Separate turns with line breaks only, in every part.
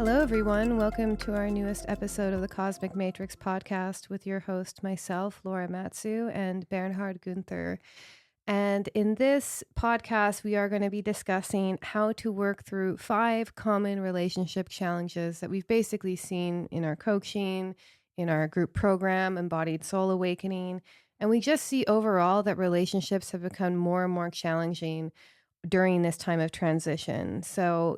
Hello, everyone. Welcome to our newest episode of the Cosmic Matrix podcast with your host, myself, Laura Matsu, and Bernhard Gunther. And in this podcast, we are going to be discussing how to work through 5 common relationship challenges that we've basically seen in our coaching, in our group program, Embodied Soul Awakening. And we just see overall that relationships have become more and more challenging during this time of transition. So,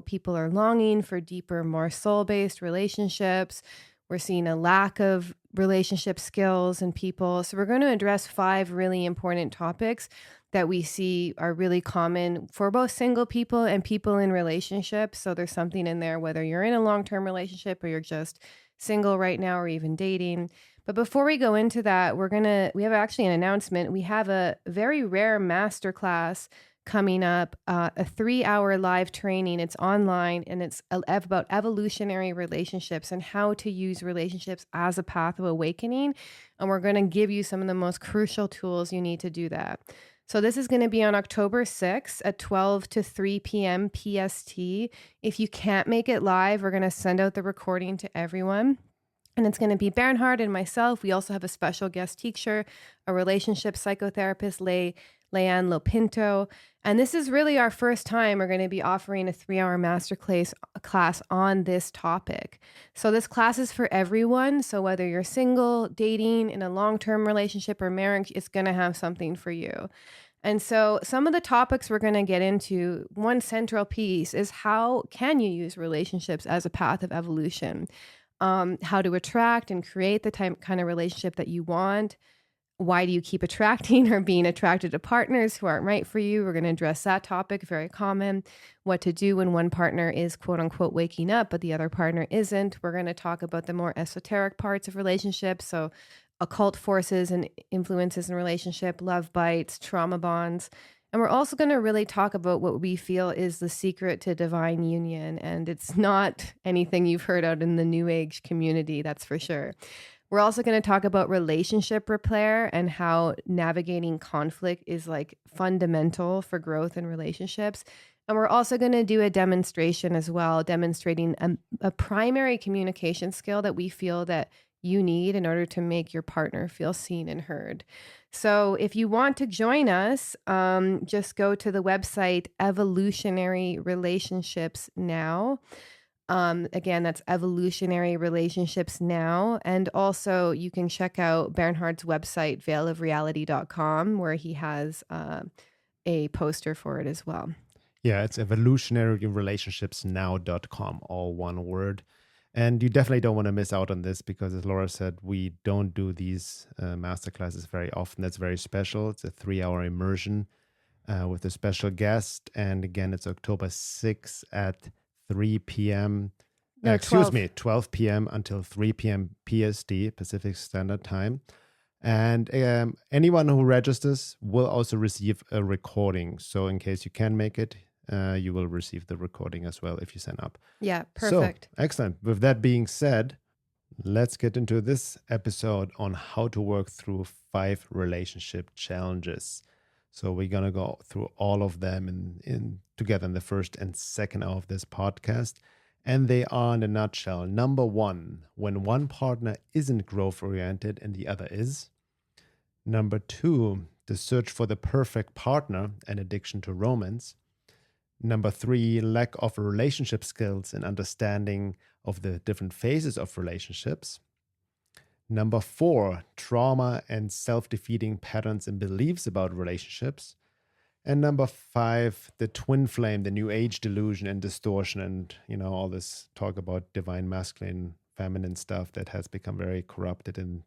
people are longing for deeper, more soul-based relationships. We're seeing a lack of relationship skills in people. So we're going to address 5 really important topics that we see are really common for both single people and people in relationships. So there's something in there, whether you're in a long-term relationship or you're just single right now or even dating. But before we go into that, we have actually an announcement. We have a very rare masterclass coming up, a 3-hour live training. It's online, and it's about evolutionary relationships and how to use relationships as a path of awakening. And we're going to give you some of the most crucial tools you need to do that. So this is going to be on October 6th at 12 to 3 p.m. PST. If you can't make it live, we're going to send out the recording to everyone. And it's going to be Bernhard and myself. We also have a special guest teacher, a relationship psychotherapist, Leanne Lopinto. And this is really our first time we're going to be offering a 3-hour class on this topic. So this class is for everyone. So whether you're single, dating, in a long-term relationship or marriage, it's going to have something for you. And so some of the topics we're going to get into, one central piece is how can you use relationships as a path of evolution? How to attract and create the kind of relationship that you want. Why do you keep attracting or being attracted to partners who aren't right for you? We're going to address that topic, very common. What to do when one partner is quote unquote waking up, but the other partner isn't. We're going to talk about the more esoteric parts of relationships. So occult forces and influences in relationship, love bites, trauma bonds. And we're also going to really talk about what we feel is the secret to divine union. And it's not anything you've heard out in the New Age community, that's for sure. We're also going to talk about relationship repair and how navigating conflict is like fundamental for growth in relationships. And we're also going to do a demonstration as well, demonstrating a primary communication skill that we feel that you need in order to make your partner feel seen and heard. So if you want to join us, just go to the website Evolutionary Relationships Now. Again, that's Evolutionary Relationships Now. And also you can check out Bernhard's website, veilofreality.com, where he has a poster for it as well.
Yeah, it's evolutionaryrelationshipsnow.com, all one word. And you definitely don't want to miss out on this because, as Laura said, we don't do these masterclasses very often. That's very special. It's a 3-hour immersion with a special guest. And again, it's October 6th at 3 p.m.
No,
12 p.m. until 3 p.m. PST, Pacific Standard Time. And anyone who registers will also receive a recording. So in case you can make it, you will receive the recording as well if you sign up.
Yeah, perfect.
So, excellent. With that being said, let's get into this episode on how to work through 5 relationship challenges. So we're going to go through all of them in together in the first and second hour of this podcast. And they are, in a nutshell, number 1, when one partner isn't growth-oriented and the other is. Number 2, the search for the perfect partner and addiction to romance. Number 3, lack of relationship skills and understanding of the different phases of relationships. Number 4, trauma and self-defeating patterns and beliefs about relationships. And number 5, the twin flame, the new age delusion and distortion, and all this talk about divine masculine, feminine stuff that has become very corrupted and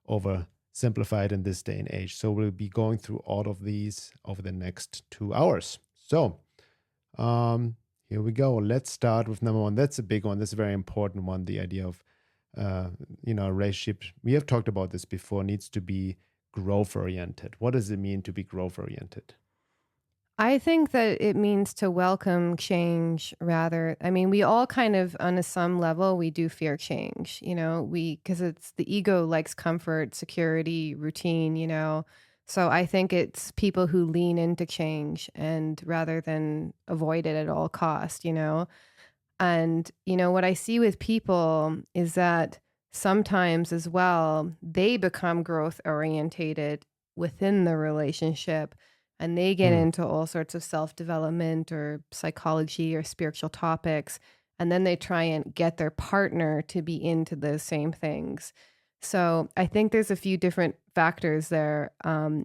oversimplified in this day and age. So we'll be going through all of these over the next 2 hours. So here we go. Let's start with number 1. That's a big one. That's a very important one. The idea of a relationship, we have talked about this before, needs to be growth oriented. What does it mean to be growth oriented?
I think that it means to welcome change rather. I mean, we all kind of, on some level, we do fear change, because it's the ego likes comfort, security, routine, So I think it's people who lean into change and rather than avoid it at all cost, And, what I see with people is that sometimes as well, they become growth orientated within the relationship and they get into all sorts of self-development or psychology or spiritual topics. And then they try and get their partner to be into the same things. So I think there's a few different factors there.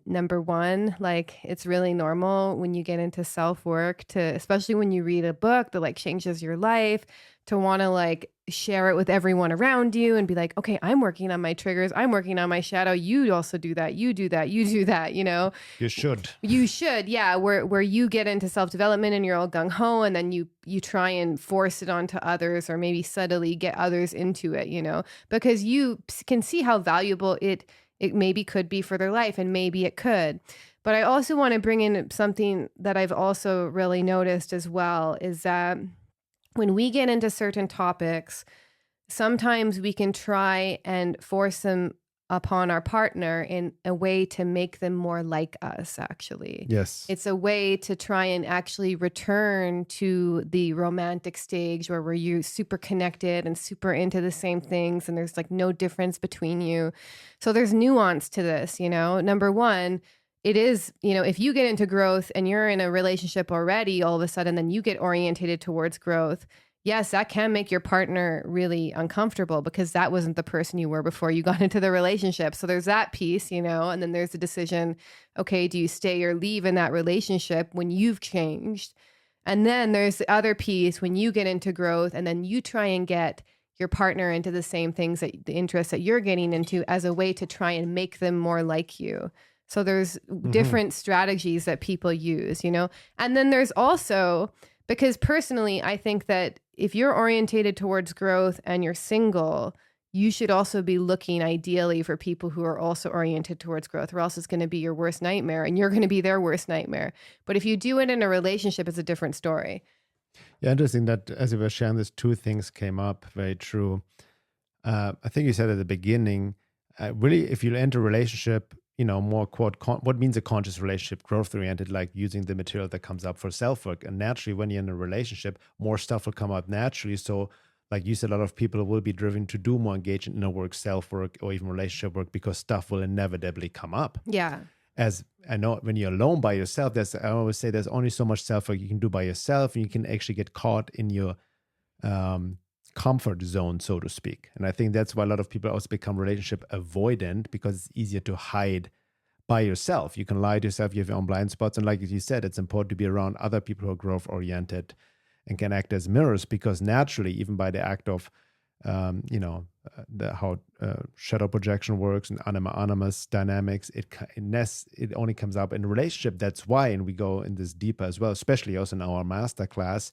Number one, like it's really normal when you get into self-work to, especially when you read a book that like changes your life, to want to like share it with everyone around you and be like, okay, I'm working on my triggers. I'm working on my shadow. You also do that. You do that. You do that,
You should.
You should, yeah. Where you get into self-development and you're all gung-ho and then you try and force it onto others or maybe subtly get others into it, because you can see how valuable it maybe could be for their life, and maybe it could. But I also want to bring in something that I've also really noticed as well, is that when we get into certain topics, sometimes we can try and force them upon our partner in a way to make them more like us, actually.
Yes.
It's a way to try and actually return to the romantic stage where you super connected and super into the same things and there's like no difference between you. So there's nuance to this, Number one, it is, if you get into growth and you're in a relationship already, all of a sudden, then you get orientated towards growth. Yes, that can make your partner really uncomfortable because that wasn't the person you were before you got into the relationship. So there's that piece, and then there's the decision, okay, do you stay or leave in that relationship when you've changed? And then there's the other piece when you get into growth and then you try and get your partner into the same things, that the interests that you're getting into, as a way to try and make them more like you. So there's different strategies that people use, and then there's also, because personally, I think that if you're orientated towards growth and you're single, you should also be looking ideally for people who are also oriented towards growth, or else it's going to be your worst nightmare and you're going to be their worst nightmare. But if you do it in a relationship, it's a different story.
Yeah, interesting that as you were sharing this, two things came up. Very true. I think you said at the beginning, really, if you enter a relationship, more what means a conscious relationship, growth oriented, like using the material that comes up for self work. And naturally, when you're in a relationship, more stuff will come out naturally. So, like you said, a lot of people will be driven to do more engagement in inner work, self work, or even relationship work because stuff will inevitably come up.
Yeah.
As I know, when you're alone by yourself, I always say there's only so much self work you can do by yourself, and you can actually get caught in your comfort zone, so to speak. And I think that's why a lot of people also become relationship avoidant, because it's easier to hide by yourself. You can lie to yourself, you have your own blind spots. And like you said, it's important to be around other people who are growth oriented and can act as mirrors, because naturally, even by the act of, how shadow projection works and animus dynamics, it only comes up in a relationship. That's why, and we go in this deeper as well, especially also in our masterclass,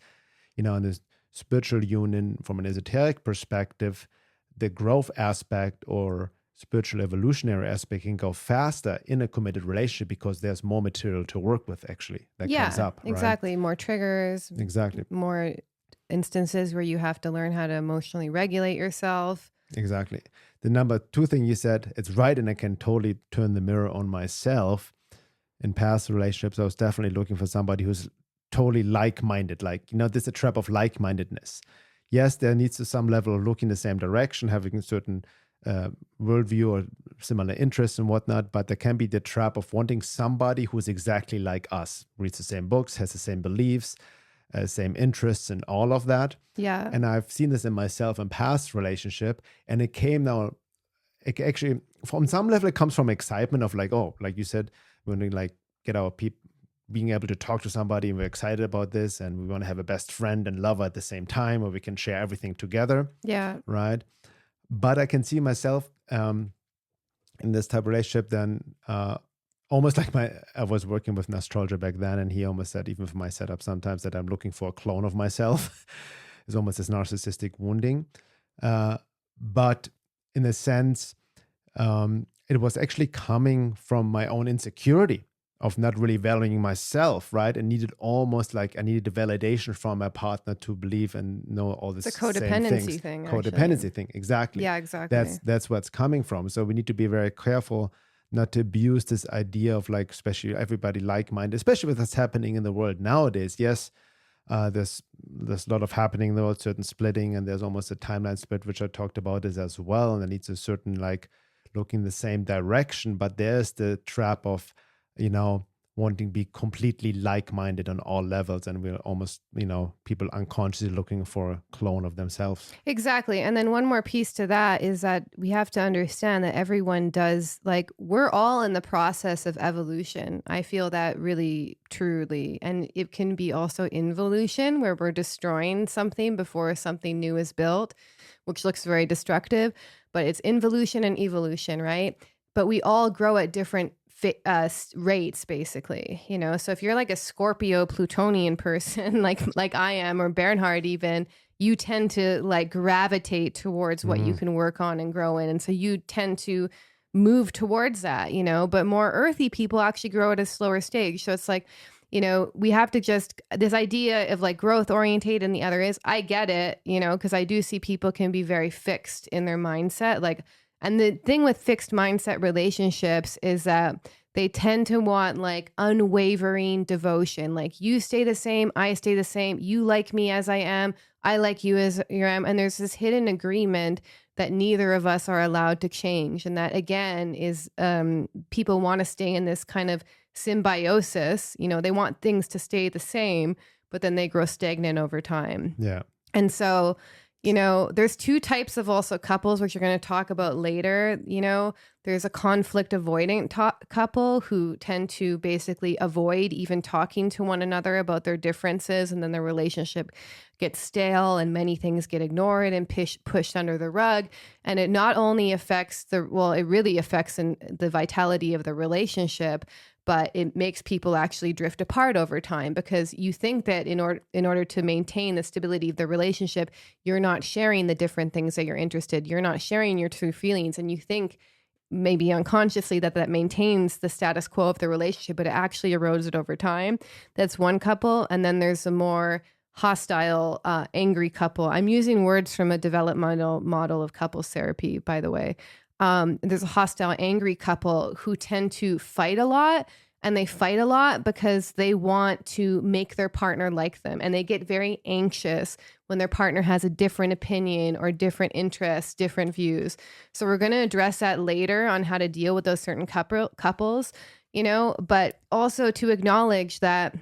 in this spiritual union from an esoteric perspective, the growth aspect or spiritual evolutionary aspect can go faster in a committed relationship because there's more material to work with actually that comes up. Right?
Exactly. More triggers.
Exactly.
More instances where you have to learn how to emotionally regulate yourself.
Exactly. The number two thing you said, it's right, and I can totally turn the mirror on myself. In past relationships, I was definitely looking for somebody who's totally like-minded, this is a trap of like-mindedness. Yes, there needs to some level of looking the same direction, having a certain worldview or similar interests and whatnot, but there can be the trap of wanting somebody who's exactly like us, reads the same books, has the same beliefs, same interests and all of that.
Yeah.
And I've seen this in myself in past relationship, and it came now, it actually, from some level, it comes from excitement of like you said, when we get our people, being able to talk to somebody and we're excited about this and we want to have a best friend and lover at the same time, where we can share everything together.
Yeah.
Right. But I can see myself in this type of relationship then almost like I was working with an astrologer back then, and he almost said, even for my setup sometimes, that I'm looking for a clone of myself. It's almost this narcissistic wounding. But in a sense, it was actually coming from my own insecurity of not really valuing myself, right? And needed almost like I needed the validation from my partner to believe and know all this.
It's a codependency thing.
Codependency thing, exactly.
Yeah, exactly.
That's where it's coming from. So we need to be very careful not to abuse this idea of especially everybody like-minded, especially with what's happening in the world nowadays. Yes, There's a lot of happening though, certain splitting, and there's almost a timeline split, which I talked about this as well. And it needs a certain like looking the same direction, but there's the trap of, wanting to be completely like-minded on all levels, and we're almost, people unconsciously looking for a clone of themselves.
Exactly. And then one more piece to that is that we have to understand that everyone does, like, we're all in the process of evolution. I feel that really truly. And it can be also involution, where we're destroying something before something new is built, which looks very destructive, but it's involution and evolution, right? But we all grow at different rates, basically, so if you're like a Scorpio Plutonian person, like I am, or Bernhard even, you tend to like gravitate towards what you can work on and grow in, and so you tend to move towards that, but more earthy people actually grow at a slower stage. So it's like, we have to just, this idea of like growth orientated and the other is, I get it, because I do see people can be very fixed in their mindset, like. And the thing with fixed mindset relationships is that they tend to want like unwavering devotion. Like, you stay the same, I stay the same. You like me as I am, I like you as you am. And there's this hidden agreement that neither of us are allowed to change. And that, again, is people want to stay in this kind of symbiosis. They want things to stay the same, but then they grow stagnant over time.
Yeah.
And so, there's two types of also couples, which you're going to talk about later. There's a conflict avoidant couple who tend to basically avoid even talking to one another about their differences. And then the relationship gets stale and many things get ignored and pushed under the rug. And it not only affects it really affects the vitality of the relationship, but it makes people actually drift apart over time, because you think that in order to maintain the stability of the relationship, you're not sharing the different things that you're interested. You're not sharing your true feelings. And you think maybe unconsciously that maintains the status quo of the relationship, but it actually erodes it over time. That's one couple. And then there's a more hostile, angry couple. I'm using words from a developmental model of couples therapy, by the way. There's a hostile, angry couple who tend to fight a lot, and they fight a lot because they want to make their partner like them. And they get very anxious when their partner has a different opinion or different interests, different views. So we're going to address that later on how to deal with those certain couples, but also to acknowledge that,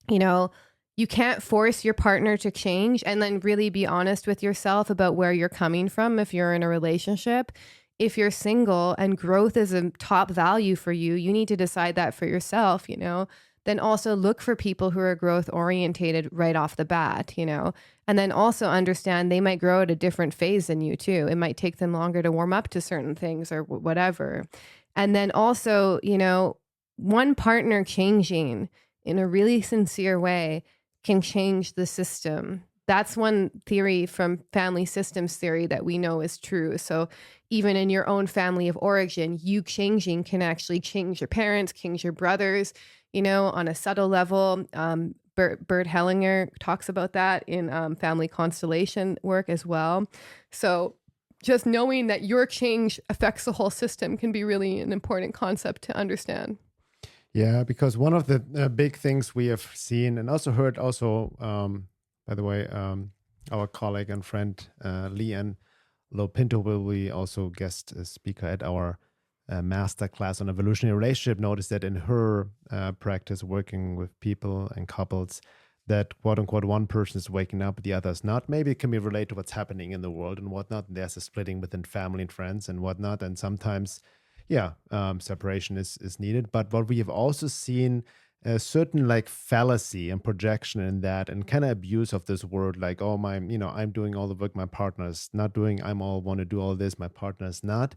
you can't force your partner to change, and then really be honest with yourself about where you're coming from if you're in a relationship. If you're single and growth is a top value for you, you need to decide that for yourself, Then also look for people who are growth orientated right off the bat, and then also understand they might grow at a different phase than you too. It might take them longer to warm up to certain things or whatever. And then also, one partner changing in a really sincere way can change the system. That's one theory from family systems theory that we know is true. So even in your own family of origin, you changing can actually change your parents, change your brothers, on a subtle level. Bert Hellinger talks about that in family constellation work as well. So just knowing that your change affects the whole system can be really an important concept to understand.
Yeah, because one of the big things we have seen and also heard by the way, our colleague and friend Leanne Lopinto will be also guest speaker at our master class on evolutionary relationship. Noticed that in her practice working with people and couples, that quote unquote one person is waking up, the other is not. Maybe it can be related to what's happening in the world and whatnot. And there's a splitting within family and friends and whatnot. And sometimes, separation is needed. But what we have also seen a certain like fallacy and projection in that, and kind of abuse of this word, like, oh, I'm doing all the work my partner is not doing. Want to do all this, my partner is not.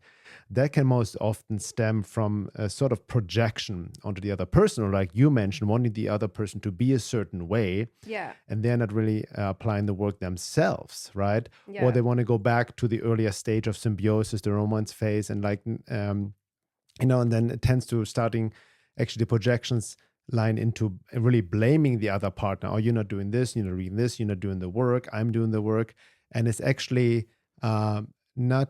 That can most often stem from a sort of projection onto the other person, or like you mentioned, wanting the other person to be a certain way.
Yeah.
And they're not really applying the work themselves, right?
Yeah.
Or they want to go back to the earlier stage of symbiosis, the romance phase, and and then it tends to starting actually the projections line into really blaming the other partner. Oh, you're not doing this, you're not reading this, you're not doing the work, I'm doing the work. And it's actually not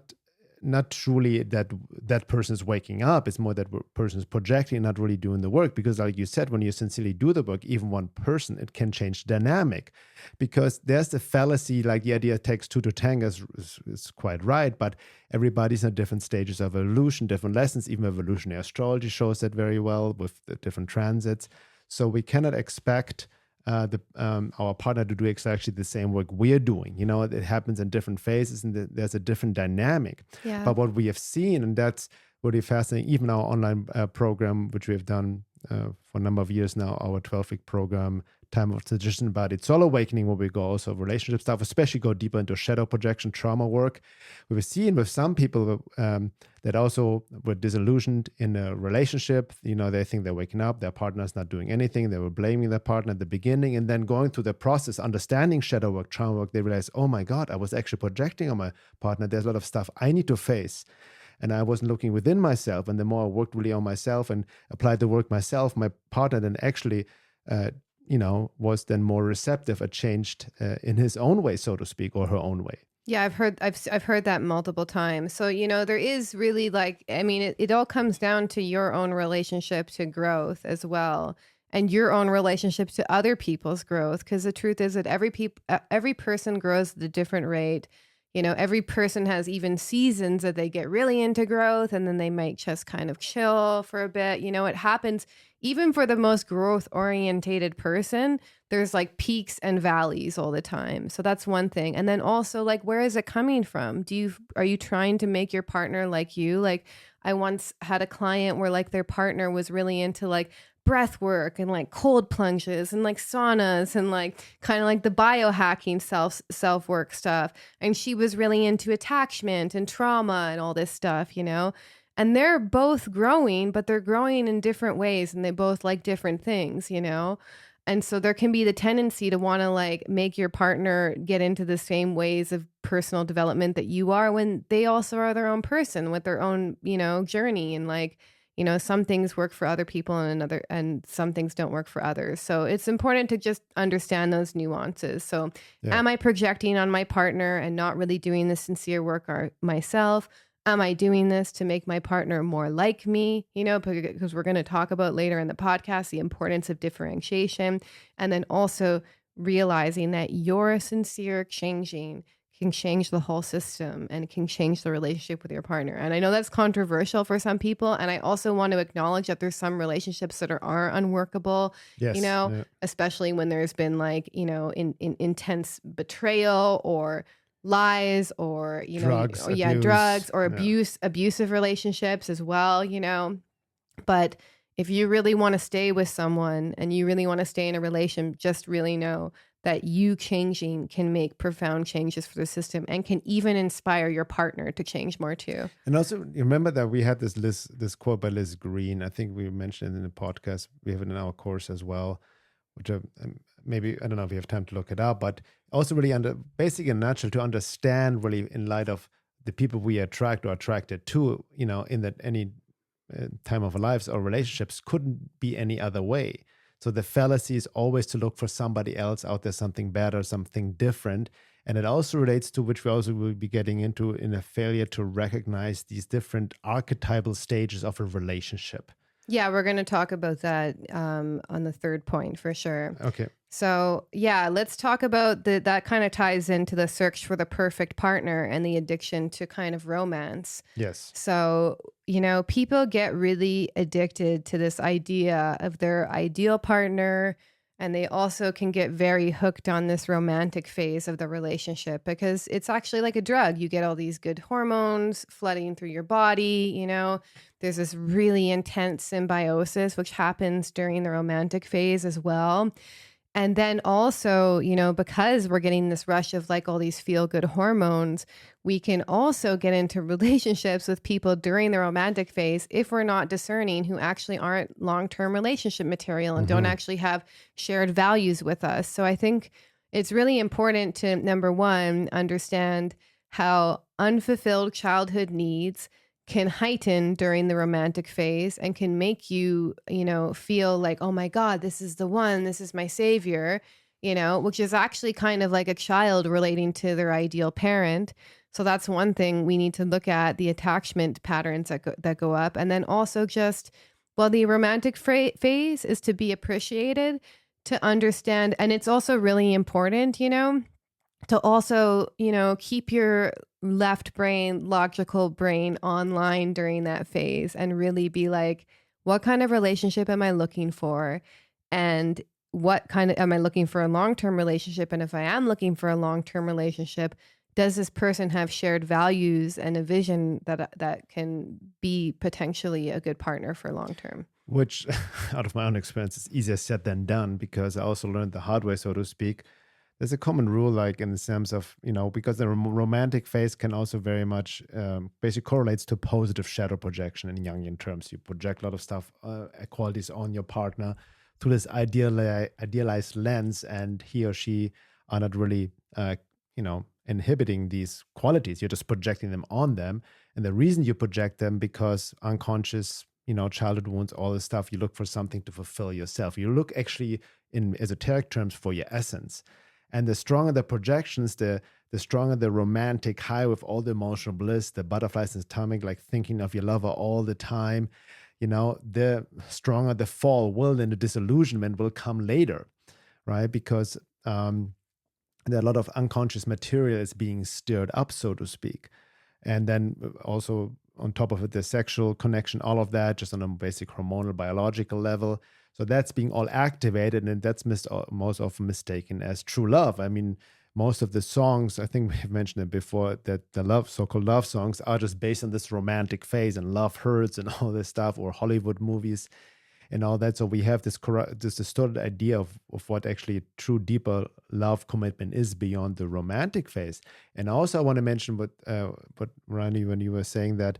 not truly that person is waking up. It's more that person is projecting, not really doing the work. Because like you said, when you sincerely do the work, even one person, it can change dynamic. Because there's the fallacy, like the idea it takes two to tango is quite right, but everybody's in different stages of evolution, different lessons. Even evolutionary astrology shows that very well with the different transits. So we cannot expect our partner to do exactly the same work we're doing. It happens in different phases, and there's a different dynamic.
Yeah.
But what we have seen, and that's really fascinating, even our online program, which we have done for a number of years now, our 12-week program, Time of Transition, about it's all awakening, where we go also relationship stuff, especially go deeper into shadow projection, trauma work. We've seen with some people that also were disillusioned in a relationship. They think they're waking up, their partner's not doing anything. They were blaming their partner at the beginning, and then going through the process, understanding shadow work, trauma work, they realize, oh my God, I was actually projecting on my partner. There's a lot of stuff I need to face. And I wasn't looking within myself. And the more I worked really on myself and applied the work myself, my partner then actually, was then more receptive. It changed in his own way, so to speak, or her own way.
Yeah, I've heard that multiple times. So, there is really it all comes down to your own relationship to growth as well, and your own relationship to other people's growth. Because the truth is that every person grows at a different rate. Every person has even seasons that they get really into growth, and then they might just kind of chill for a bit. It happens even for the most growth orientated person. There's like peaks and valleys all the time. So that's one thing. And then also, like, where is it coming from? Are you trying to make your partner like you? Like, I once had a client where like their partner was really into like breath work and like cold plunges and like saunas and like kind of like the biohacking self work stuff. And she was really into attachment and trauma and all this stuff, and they're both growing, but they're growing in different ways, and they both like different things, And so there can be the tendency to want to like make your partner get into the same ways of personal development that you are, when they also are their own person with their own, journey. And like, some things work for other people and some things don't work for others. So it's important to just understand those nuances. So Am I projecting on my partner and not really doing the sincere work myself? Am I doing this to make my partner more like me? Because we're going to talk about later in the podcast the importance of differentiation, and then also realizing that your sincere changing can change the whole system and can change the relationship with your partner. And I know that's controversial for some people. And I also want to acknowledge that there's some relationships that are unworkable, especially when there's been like, in intense betrayal or lies or, drugs or abusive relationships as well, But if you really want to stay with someone and you really want to stay in a relation, just really know that you changing can make profound changes for the system and can even inspire your partner to change more too.
And also remember that we had this quote by Liz Green. I think we mentioned it in the podcast. We have it in our course as well, which maybe, I don't know if you have time to look it up, but also really basically in a nutshell, to understand really in light of the people we attract or attracted to, in that any time of our lives or relationships couldn't be any other way. So the fallacy is always to look for somebody else out there, something better, something different. And it also relates to, which we also will be getting into, in a failure to recognize these different archetypal stages of a relationship.
Yeah, we're going to talk about that on the third point for sure.
Okay.
So yeah, let's talk about that kind of ties into the search for the perfect partner and the addiction to kind of romance.
Yes.
So, people get really addicted to this idea of their ideal partner, and they also can get very hooked on this romantic phase of the relationship because it's actually like a drug. You get all these good hormones flooding through your body, There's this really intense symbiosis, which happens during the romantic phase as well. And then also, because we're getting this rush of like all these feel good hormones, we can also get into relationships with people during the romantic phase if we're not discerning, who actually aren't long-term relationship material and don't actually have shared values with us. So I think it's really important to, number one, understand how unfulfilled childhood needs can heighten during the romantic phase and can make you, feel like, oh my God, this is the one, this is my savior, which is actually kind of like a child relating to their ideal parent. So that's one thing we need to look at, the attachment patterns that go up. And then also just, well, the romantic phase is to be appreciated, to understand. And it's also really important, to also, keep your left brain, logical brain online during that phase and really be like, what kind of relationship am I looking for? And what kind of, am I looking for a long-term relationship? And if I am looking for a long-term relationship, does this person have shared values and a vision that can be potentially a good partner for long-term?
Which, out of my own experience, is easier said than done, because I also learned the hard way, so to speak. There's a common rule, like in the sense of, because the romantic phase can also very much basically correlates to positive shadow projection in Jungian terms. You project a lot of stuff, qualities on your partner through this idealized lens, and he or she are not really, inhibiting these qualities. You're just projecting them on them. And the reason you project them, because unconscious, childhood wounds, all this stuff, you look for something to fulfill yourself. You look actually in esoteric terms for your essence. And the stronger the projections, the stronger the romantic high with all the emotional bliss, the butterflies in the stomach, like thinking of your lover all the time, the stronger the fall will, then the disillusionment will come later, right? Because there are a lot of unconscious material is being stirred up, so to speak. And then also on top of it, the sexual connection, all of that, just on a basic hormonal, biological level. So that's being all activated, and that's most often mistaken as true love. I mean, most of the songs, I think we've mentioned it before, that the so-called love songs are just based on this romantic phase and love hurts and all this stuff, or Hollywood movies and all that. So we have this distorted idea of what actually true, deeper love commitment is beyond the romantic phase. And also I want to mention what Rani, when you were saying that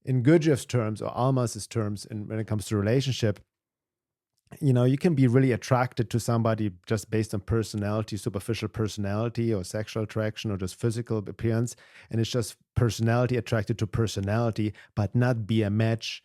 in Gurdjieff's terms or Almas's terms, and when it comes to relationship, you can be really attracted to somebody just based on personality, superficial personality, or sexual attraction, or just physical appearance. And it's just personality attracted to personality, but not be a match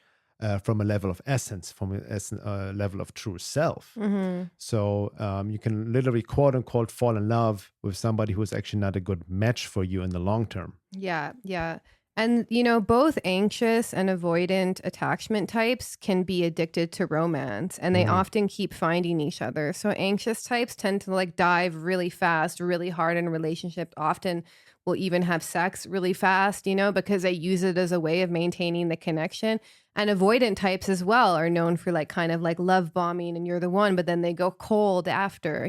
from a level of essence, from a level of true self.
Mm-hmm.
So you can literally, quote unquote, fall in love with somebody who's actually not a good match for you in the long term.
Yeah, yeah. And, both anxious and avoidant attachment types can be addicted to romance, and they often keep finding each other. So anxious types tend to dive really fast, really hard in a relationship, often will even have sex really fast, because they use it as a way of maintaining the connection. And avoidant types as well are known for kind of love bombing, and you're the one, but then they go cold after,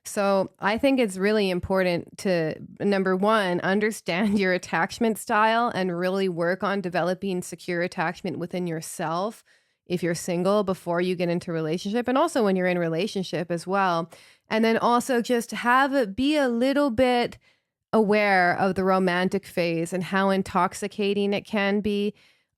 So I think it's really important to, number one, understand your attachment style and really work on developing secure attachment within yourself if you're single before you get into a relationship, and also when you're in a relationship as well. And then also just be a little bit aware of the romantic phase and how intoxicating it can be.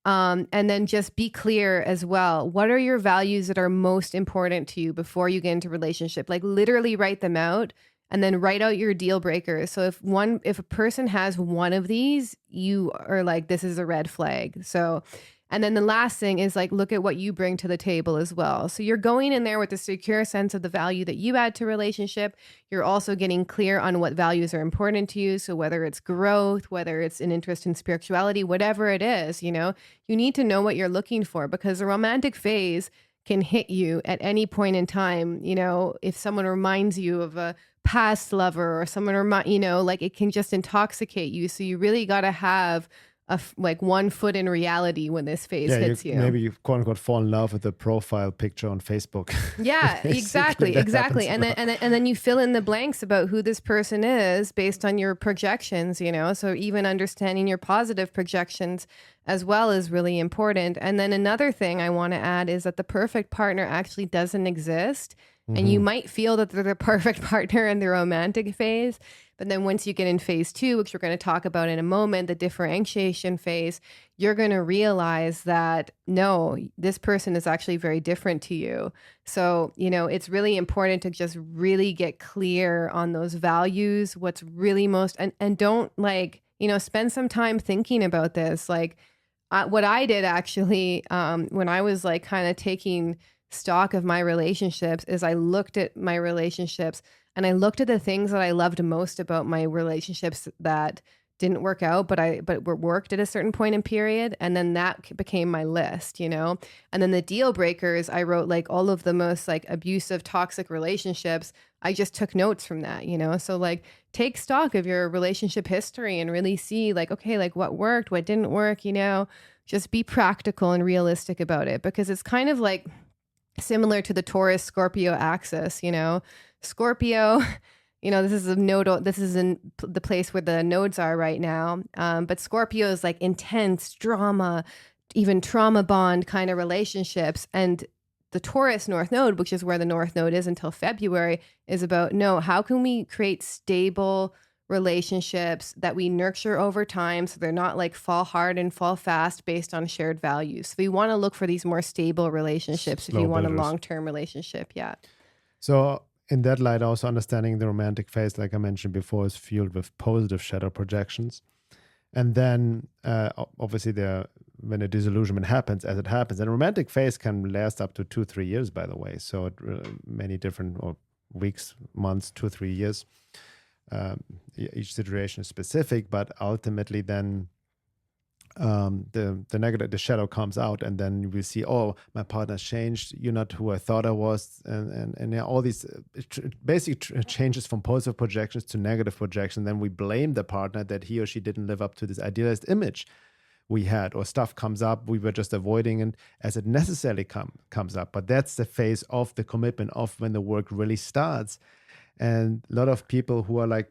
And then just be clear as well. What are your values that are most important to you before you get into a relationship? Literally write them out, and then write out your deal breakers. So if a person has one of these, you are this is a red flag. So, and then the last thing is look at what you bring to the table as well. So you're going in there with a secure sense of the value that you add to a relationship. You're also getting clear on what values are important to you. So whether it's growth, whether it's an interest in spirituality, whatever it is, you need to know what you're looking for, because the romantic phase can hit you at any point in time. If someone reminds you of a past lover, or someone it can just intoxicate you. So you really got to have 1 foot in reality when this phase hits you.
Maybe you quote unquote fall in love with the profile picture on Facebook.
Yeah, exactly. And then you fill in the blanks about who this person is based on your projections, So even understanding your positive projections as well is really important. And then another thing I want to add is that the perfect partner actually doesn't exist. Mm-hmm. And you might feel that they're the perfect partner in the romantic phase. But then once you get in phase 2, which we're going to talk about in a moment, the differentiation phase, you're going to realize that, no, this person is actually very different to you. So, it's really important to just really get clear on those values, what's really most, and don't spend some time thinking about this. What I did actually, when I was kind of taking stock of my relationships, is I looked at my relationships and I looked at the things that I loved most about my relationships that didn't work out, but worked at a certain point in period. And then that became my list, you know? And then the deal breakers, I wrote like all of the most like abusive, toxic relationships. I just took notes from that, you know? So like take stock of your relationship history and really see like, okay, like what worked, what didn't work, you know? Just be practical and realistic about it, because it's kind of like similar to the Taurus Scorpio axis, you know? Scorpio, you know, this is in the place where the nodes are right now. But Scorpio is like intense drama, even trauma bond kind of relationships. And the Taurus North Node, which is where the North Node is until February, is about, no, how can we create stable relationships that we nurture over time so they're not like fall hard and fall fast based on shared values. So we want to look for these more stable relationships if you want a long-term relationship. Yeah.
So in that light, also understanding the romantic phase, like I mentioned before, is fueled with positive shadow projections. And then obviously when a disillusionment happens, as it happens, and a romantic phase can last up to 2-3 years, by the way. So many different weeks, months, 2-3 years. Each situation is specific, but ultimately then the shadow comes out, and then you will see, oh, my partner's changed, you're not who I thought I was, and all these basic changes from positive projections to negative projection. Then we blame the partner that he or she didn't live up to this idealized image we had, or stuff comes up we were just avoiding, and as it necessarily comes up. But that's the phase of the commitment, of when the work really starts. And a lot of people who are like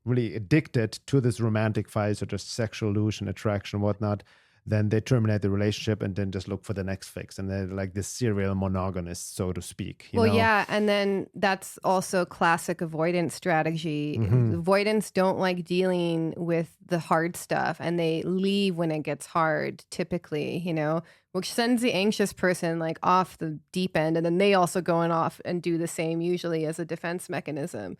really addicted to this romantic phase, or just sexual illusion, attraction, whatnot, then they terminate the relationship and then just look for the next fix. And they're like this serial monogamist, so to speak. You know?
Yeah. And then that's also classic avoidance strategy. Avoidants don't like dealing with the hard stuff, and they leave when it gets hard, typically, you know, which sends the anxious person like off the deep end. And then they also go off and do the same, usually as a defense mechanism.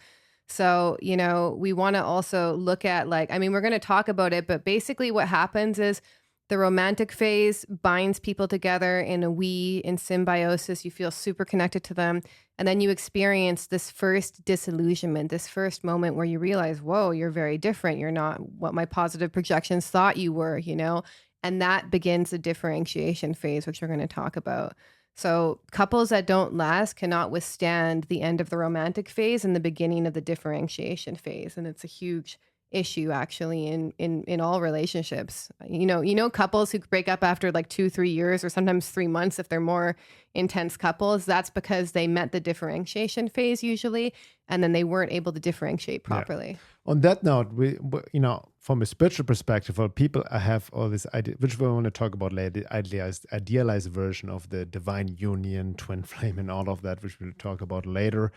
So, you know, we want to also look at like, I mean, we're going to talk about it, but basically what happens is the romantic phase binds people together in symbiosis. You feel super connected to them. And then you experience this first disillusionment, this first moment where you realize, whoa, you're very different. You're not what my positive projections thought you were, you know? And that begins the differentiation phase, which we're going to talk about. So couples that don't last cannot withstand the end of the romantic phase and the beginning of the differentiation phase. And it's a huge issue actually in all relationships. You know, couples who break up after like 2-3 years, or sometimes 3 months if they're more intense couples, that's because they met the differentiation phase usually, and then they weren't able to differentiate properly.
Yeah. On that note, we you know, from a spiritual perspective, well, people have all this idea, which we want to talk about later, idealized version of the divine union, twin flame, and all of that, which we'll talk about later.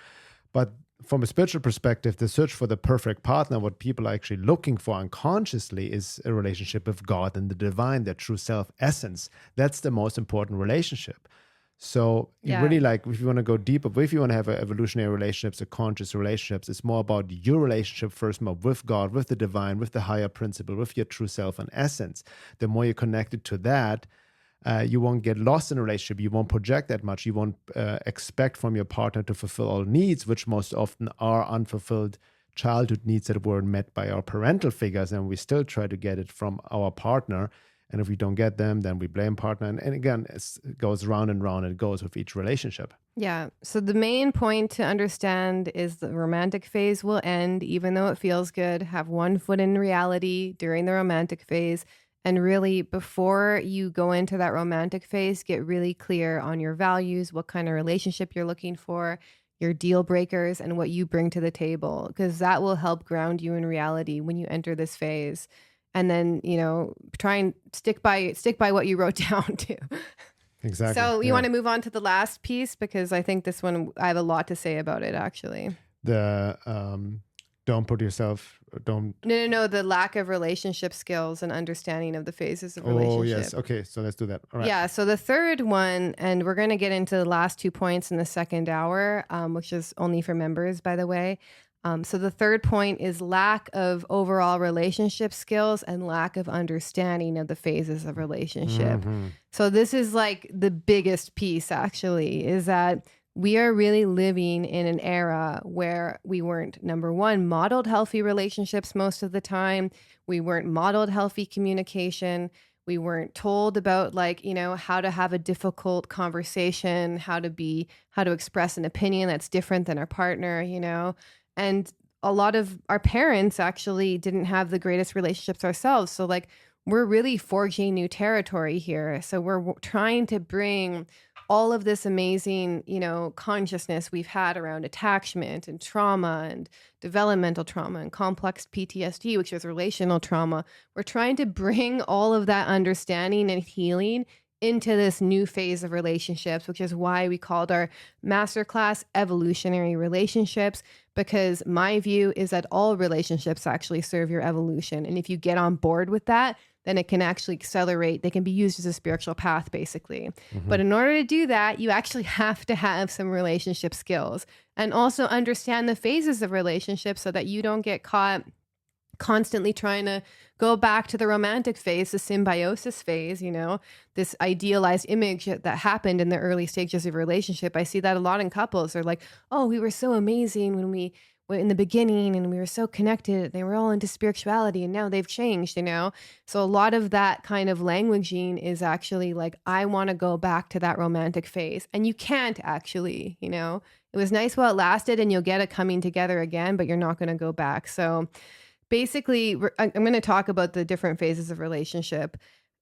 But from a spiritual perspective, the search for the perfect partner, what people are actually looking for unconsciously, is a relationship with God and the divine, their true self essence. That's the most important relationship. So you really, like, if you want to go deeper, if you want to have evolutionary relationships or conscious relationships, it's more about your relationship first, more with God, with the divine, with the higher principle, with your true self and essence. The more you're connected to that, you won't get lost in a relationship. You won't project that much. You won't expect from your partner to fulfill all needs, which most often are unfulfilled childhood needs that weren't met by our parental figures, and we still try to get it from our partner. And if we don't get them, then we blame partner. And again, it goes round and round. It goes with each relationship. Yeah.
So the main point to understand is the romantic phase will end, even though it feels good. Have one foot in reality during the romantic phase. And really, before you go into that romantic phase, get really clear on your values, what kind of relationship you're looking for, your deal breakers, and what you bring to the table, because that will help ground you in reality when you enter this phase. And then, you know, try and stick by what you wrote down too.
Exactly.
So you want to move on to the last piece, because I think this one, I have a lot to say about it, actually.
The don't put yourself, don't.
No. The lack of relationship skills and understanding of the phases of relationship.
Oh, yes. Okay. So let's do that. All right.
Yeah. So the third one, and we're going to get into the last 2 points in the second hour, which is only for members, by the way. So the third point is lack of overall relationship skills and lack of understanding of the phases of relationship. Mm-hmm. So this is like the biggest piece, actually, is that we are really living in an era where we weren't, number one, modeled healthy relationships most of the time. We weren't modeled healthy communication. We weren't told about, like, how to have a difficult conversation, how to express an opinion that's different than our partner, and a lot of our parents actually didn't have the greatest relationships ourselves. So like, we're really forging new territory here. So we're trying to bring all of this amazing, consciousness we've had around attachment and trauma and developmental trauma and complex PTSD, which is relational trauma. We're trying to bring all of that understanding and healing into this new phase of relationships, which is why we called our masterclass Evolutionary Relationships, because my view is that all relationships actually serve your evolution. And if you get on board with that, then it can actually accelerate. They can be used as a spiritual path, basically. Mm-hmm. But in order to do that, you actually have to have some relationship skills and also understand the phases of relationships so that you don't get caught constantly trying to go back to the romantic phase, the symbiosis phase, this idealized image that happened in the early stages of a relationship. I see that a lot in couples. They're like, oh, we were so amazing when we were in the beginning and we were so connected. They were all into spirituality and now they've changed, So a lot of that kind of languaging is actually like, I want to go back to that romantic phase. And you can't actually, It was nice while it lasted and you'll get it coming together again, but you're not going to go back. So basically, I'm going to talk about the different phases of relationship.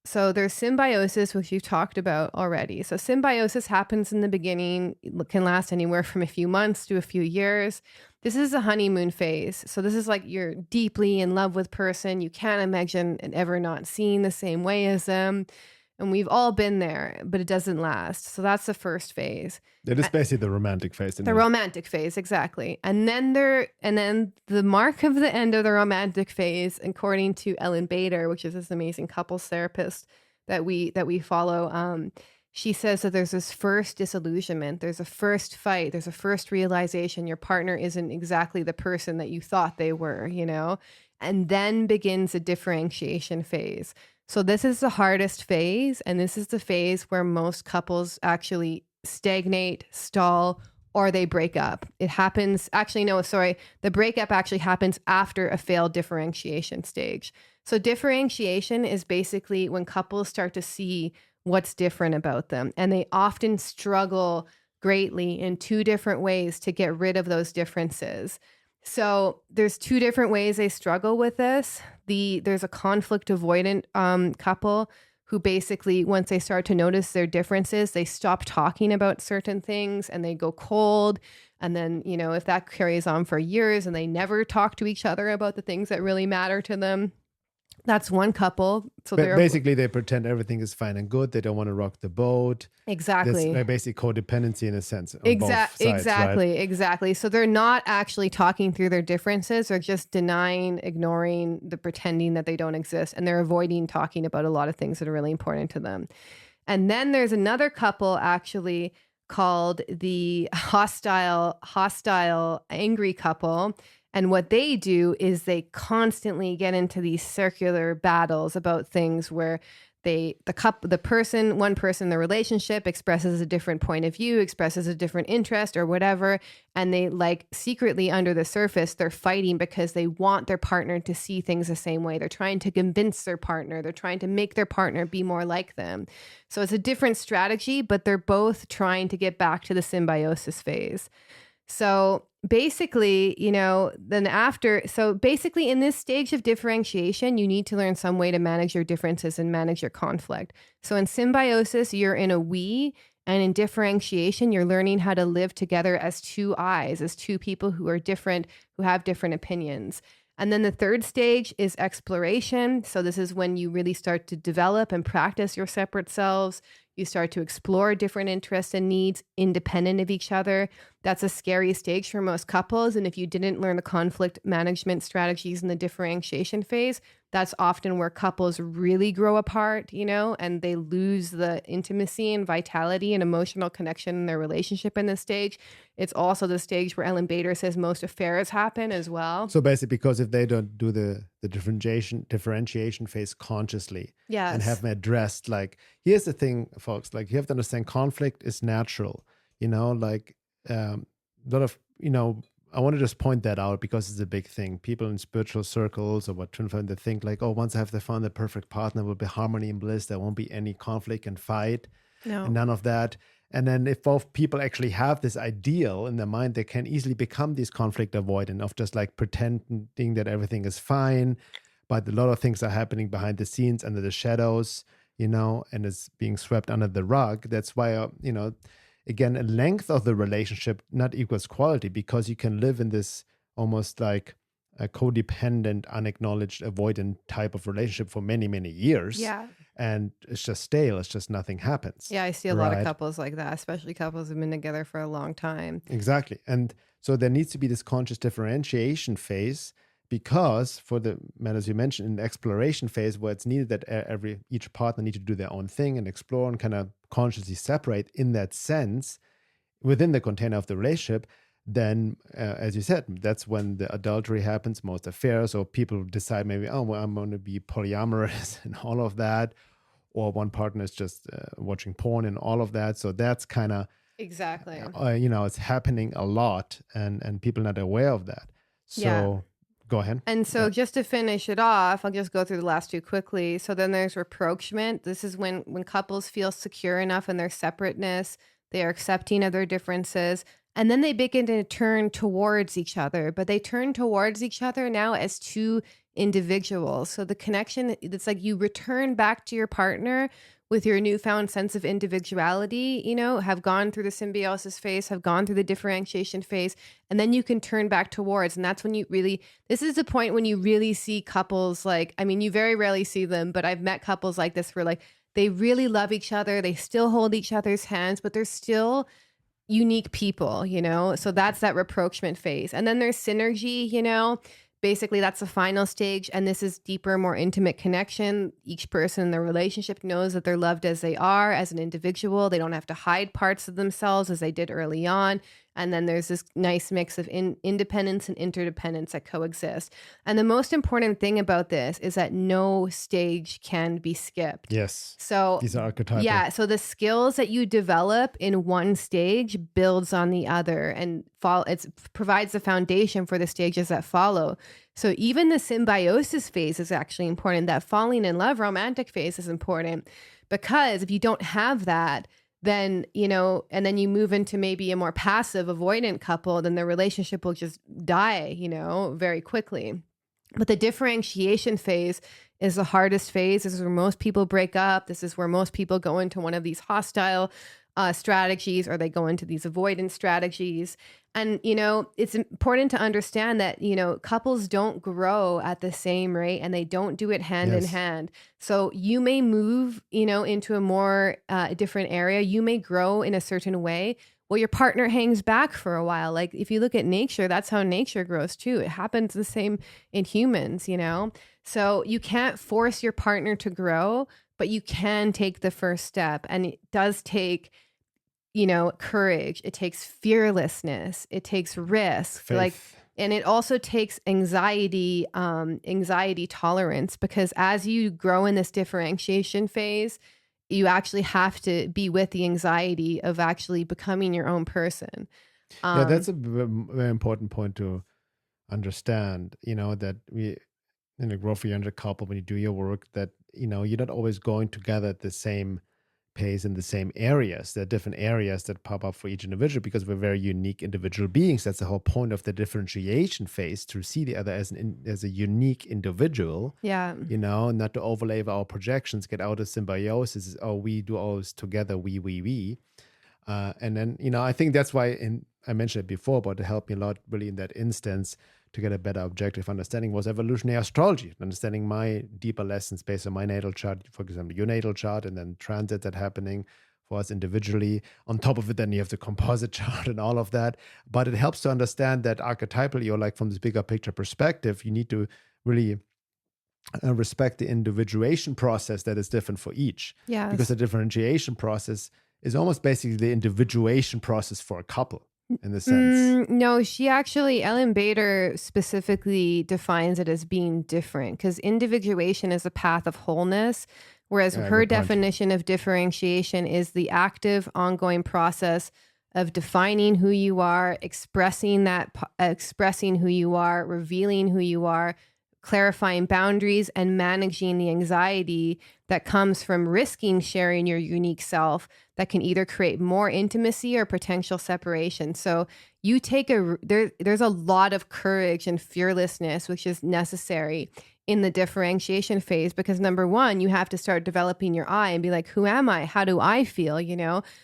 So there's symbiosis, which you've talked about already. So symbiosis happens in the beginning, it can last anywhere from a few months to a few years. This is the honeymoon phase. So this is like you're deeply in love with person. You can't imagine ever not seeing the same way as them. And we've all been there, but it doesn't last. So that's the first phase.
It is basically the romantic phase.
The romantic phase, exactly. And then the mark of the end of the romantic phase, according to Ellen Bader, which is this amazing couples therapist that we follow, she says that there's this first disillusionment, there's a first fight, there's a first realization your partner isn't exactly the person that you thought they were, and then begins a differentiation phase. So this is the hardest phase, and this is the phase where most couples actually stagnate, stall, or they break up. It happens, the breakup actually happens after a failed differentiation stage. So differentiation is basically when couples start to see what's different about them, and they often struggle greatly in two different ways to get rid of those differences. So there's two different ways they struggle with this. There's a conflict avoidant couple who basically, once they start to notice their differences, they stop talking about certain things and they go cold. And then, if that carries on for years and they never talk to each other about the things that really matter to them, that's one couple. So
basically they pretend everything is fine and good. They don't want to rock the boat.
Exactly.
There's basically codependency in a sense.
Exactly. So they're not actually talking through their differences. They're just denying, ignoring, pretending that they don't exist. And they're avoiding talking about a lot of things that are really important to them. And then there's another couple actually called the hostile, angry couple. And what they do is they constantly get into these circular battles about things where one person in the relationship expresses a different point of view, expresses a different interest or whatever. And they secretly under the surface, they're fighting because they want their partner to see things the same way. They're trying to convince their partner. They're trying to make their partner be more like them. So it's a different strategy, but they're both trying to get back to the symbiosis phase. So basically, in this stage of differentiation, you need to learn some way to manage your differences and manage your conflict. So in symbiosis, you're in a we, and in differentiation, you're learning how to live together as two I's, as two people who are different, who have different opinions. And then the third stage is exploration. So this is when you really start to develop and practice your separate selves. You start to explore different interests and needs independent of each other. That's a scary stage for most couples. And if you didn't learn the conflict management strategies in the differentiation phase, that's often where couples really grow apart, and they lose the intimacy and vitality and emotional connection in their relationship in this stage. It's also the stage where Ellen Bader says most affairs happen as well.
So basically, because if they don't do the differentiation phase consciously,
yes,
and have them addressed, here's the thing, folks, you have to understand conflict is natural, a lot of, I want to just point that out because it's a big thing. People in spiritual circles or what twin flame, they think like, oh, once I have found the perfect partner, will be harmony and bliss. There won't be any conflict and fight and none of that. And then if both people actually have this ideal in their mind, they can easily become these conflict avoidant of just like pretending that everything is fine. But a lot of things are happening behind the scenes, under the shadows, and it's being swept under the rug. That's why, again, a length of the relationship not equals quality, because you can live in this almost like a codependent, unacknowledged, avoidant type of relationship for many, many years.
Yeah.
And it's just stale. It's just nothing happens.
Yeah, I see a lot of couples like that, especially couples who've been together for a long time.
Exactly. And so there needs to be this conscious differentiation phase, because for the matters you mentioned, in the exploration phase, where it's needed that each partner need to do their own thing and explore and kind of consciously separate in that sense within the container of the relationship, then as you said, that's when the adultery happens, most affairs, or people decide maybe, oh, well, I'm going to be polyamorous and all of that, or one partner is just watching porn and all of that. So that's kind of
exactly,
it's happening a lot, and people not aware of that. So go ahead.
And so just to finish it off, I'll just go through the last two quickly. So then there's rapprochement. This is when couples feel secure enough in their separateness, they are accepting of their differences, and then they begin to turn towards each other. But they turn towards each other now as two individuals. So the connection, it's like you return back to your partner with your newfound sense of individuality, have gone through the symbiosis phase, have gone through the differentiation phase, and then you can turn back towards. And that's when this is the point when you really see couples you very rarely see them, but I've met couples like this where they really love each other. They still hold each other's hands, but they're still unique people, so that's that rapprochement phase. And then there's synergy, basically that's the final stage, and this is deeper, more intimate connection. Each person in the relationship knows that they're loved as they are, as an individual. They don't have to hide parts of themselves as they did early on. And then there's this nice mix of independence and interdependence that coexist. And the most important thing about this is that no stage can be skipped.
Yes.
So
these are archetypal.
Yeah. So the skills that you develop in one stage builds on the other and it provides the foundation for the stages that follow. So even the symbiosis phase is actually important. That falling in love romantic phase is important, because if you don't have that, then, and then you move into maybe a more passive avoidant couple, then the relationship will just die, very quickly. But the differentiation phase is the hardest phase. This is where most people break up. This is where most people go into one of these hostile strategies, or they go into these avoidance strategies. And, it's important to understand that, couples don't grow at the same rate, and they don't do it hand in hand. So you may move, into a more different area. You may grow in a certain way. Well, your partner hangs back for a while. Like if you look at nature, that's how nature grows too. It happens the same in humans, So you can't force your partner to grow, but you can take the first step. And it does take courage. It takes fearlessness. It takes risk.
Faith.
And it also takes anxiety tolerance, because as you grow in this differentiation phase, you actually have to be with the anxiety of actually becoming your own person.
That's a very important point to understand, that we, in a growth-oriented couple, when you do your work, that, you're not always going together at the same pace in the same areas. There are different areas that pop up for each individual, because we're very unique individual beings. That's the whole point of the differentiation phase, to see the other as a unique individual.
Yeah.
Not to overlay our projections, get out of symbiosis. Oh, we do all this together. We. And then, I think that's why I mentioned it before, but it helped me a lot really in that instance to get a better objective understanding was evolutionary astrology, understanding my deeper lessons based on my natal chart, for example, your natal chart, and then transits that happening for us individually. On top of it, then you have the composite chart and all of that. But it helps to understand that archetypally, or like from this bigger picture perspective, you need to really respect the individuation process that is different for each.
Yeah.
Because the differentiation process is almost basically the individuation process for a couple. In the sense,
no, Ellen Bader specifically defines it as being different, because individuation is a path of wholeness, whereas her definition of differentiation is the active, ongoing process of defining who you are, expressing who you are, revealing who you are, clarifying boundaries, and managing the anxiety that comes from risking sharing your unique self that can either create more intimacy or potential separation. So you take there's a lot of courage and fearlessness, which is necessary in the differentiation phase, because number one, you have to start developing your I and be like, who am I? How do I feel?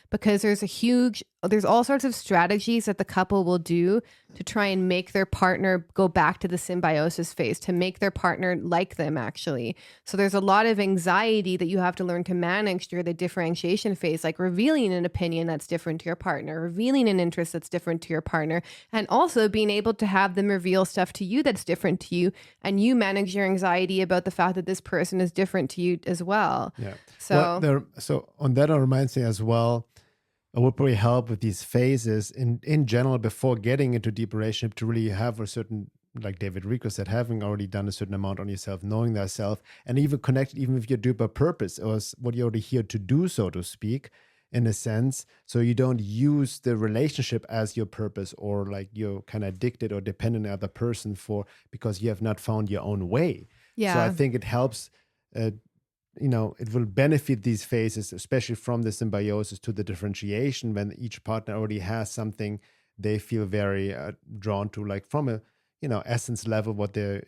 Because there's all sorts of strategies that the couple will do to try and make their partner go back to the symbiosis phase, to make their partner like them, actually. So there's a lot of anxiety that you have to learn to manage during the differentiation phase, like revealing an opinion that's different to your partner, revealing an interest that's different to your partner, and also being able to have them reveal stuff to you that's different to you, and you manage your anxiety about the fact that this person is different to you as well.
Yeah.
So,
so on that, it reminds me as well, it would probably help with these phases in general before getting into deep relationship to really have a certain, like David Rico said, having already done a certain amount on yourself, knowing thyself, and even connected even with your deeper purpose or what you're already here to do, so to speak, in a sense. So you don't use the relationship as your purpose, or like you're kind of addicted or dependent on the other person because you have not found your own way.
yeah.
So I think it helps, it will benefit these phases, especially from the symbiosis to the differentiation, when each partner already has something they feel very drawn to, like from a, essence level, what their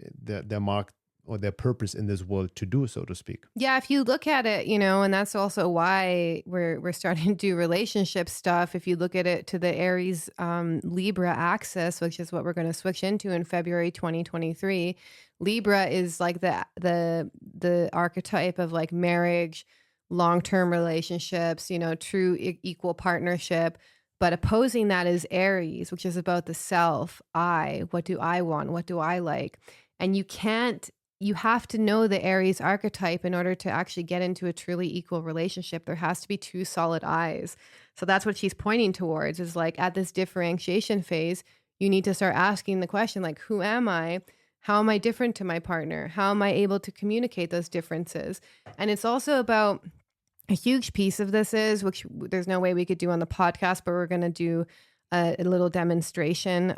mark or their purpose in this world to do, so to speak.
Yeah, if you look at it, and that's also why we're starting to do relationship stuff. If you look at it to the Aries Libra axis, which is what we're going to switch into in February 2023, Libra is like the archetype of like marriage, long-term relationships, true equal partnership. But opposing that is Aries, which is about the self, what do I want? What do I like? And you have to know the Aries archetype in order to actually get into a truly equal relationship. There has to be two solid I's. So that's what she's pointing towards, is like at this differentiation phase, you need to start asking the question, like, who am I? How am I different to my partner? How am I able to communicate those differences? And it's also about, a huge piece of this is, which there's no way we could do on the podcast, but we're going to do a little demonstration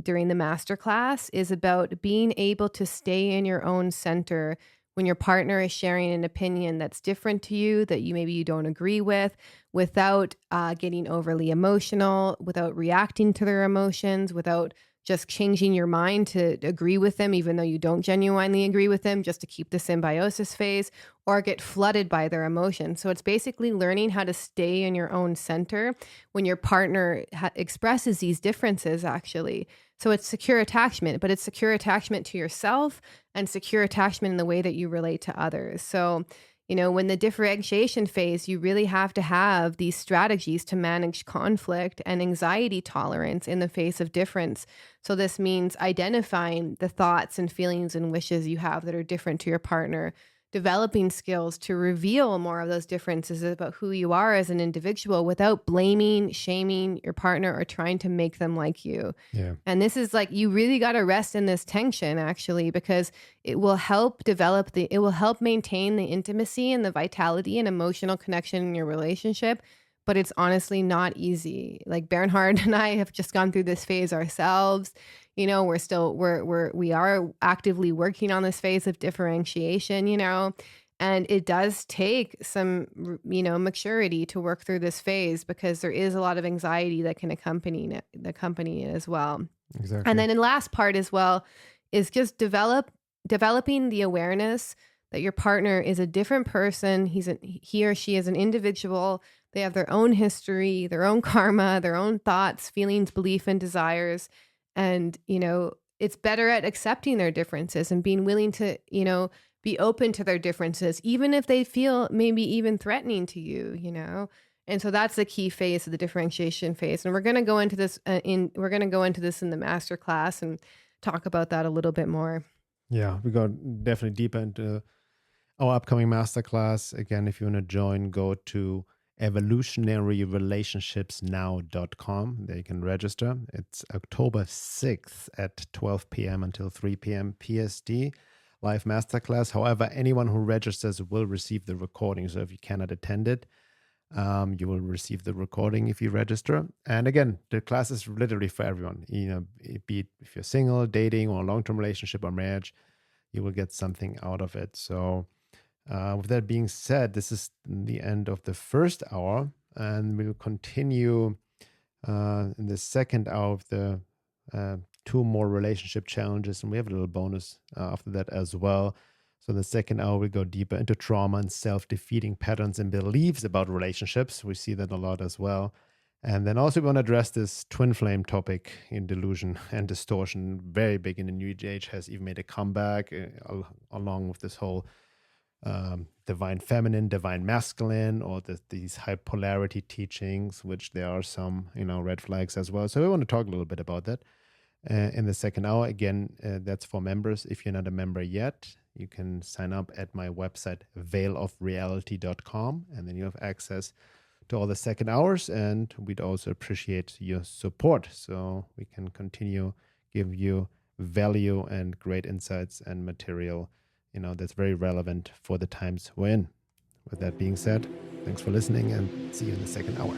during the masterclass, is about being able to stay in your own center when your partner is sharing an opinion that's different to you, that maybe you don't agree with, without getting overly emotional, without reacting to their emotions, without just changing your mind to agree with them, even though you don't genuinely agree with them, just to keep the symbiosis phase, or get flooded by their emotions. So it's basically learning how to stay in your own center when your partner expresses these differences, actually. So it's secure attachment, but it's secure attachment to yourself and secure attachment in the way that you relate to others. So, when the differentiation phase, you really have to have these strategies to manage conflict and anxiety tolerance in the face of difference. So this means identifying the thoughts and feelings and wishes you have that are different to your partner, developing skills to reveal more of those differences about who you are as an individual without blaming, shaming your partner, or trying to make them like you.
Yeah.
And this is like, you really got to rest in this tension, actually, because it will help maintain the intimacy and the vitality and emotional connection in your relationship. But it's honestly not easy. Like Bernhard and I have just gone through this phase ourselves. We are actively working on this phase of differentiation, and it does take some, maturity to work through this phase, because there is a lot of anxiety that can accompany it as well.
Exactly.
And then the last part as well is just developing the awareness that your partner is a different person. He or she is an individual. They have their own history, their own karma, their own thoughts, feelings, belief, and desires. And, it's better at accepting their differences and being willing to, be open to their differences, even if they feel maybe even threatening to you, And so that's the key phase of the differentiation phase. And we're going to go into this in the masterclass and talk about that a little bit more.
Yeah, we go definitely deeper into our upcoming masterclass. Again, if you want to join, go to evolutionaryrelationshipsnow.com. There you can register. It's October 6th at 12 p.m. until 3 p.m. PST, live masterclass. However, anyone who registers will receive the recording. So if you cannot attend it, You will receive the recording if you register. And again, the class is literally for everyone. Be it if you're single, dating, or long-term relationship or marriage, you will get something out of it. So, with that being said, this is the end of the first hour, and we'll continue in the second hour of the 2 more relationship challenges, and we have a little bonus after that as well. So in the second hour, we go deeper into trauma and self-defeating patterns and beliefs about relationships. We see that a lot as well. And then also we want to address this twin flame topic in delusion and distortion, very big in the New Age, has even made a comeback along with this whole divine feminine, divine masculine, or these high polarity teachings, which there are some, red flags as well. So we want to talk a little bit about that in the second hour. Again, that's for members. If you're not a member yet, you can sign up at my website, veilofreality.com, and then you have access to all the second hours, and we'd also appreciate your support so we can continue give you value and great insights and material that's very relevant for the times we're in. With that being said, thanks for listening, and see you in the second hour.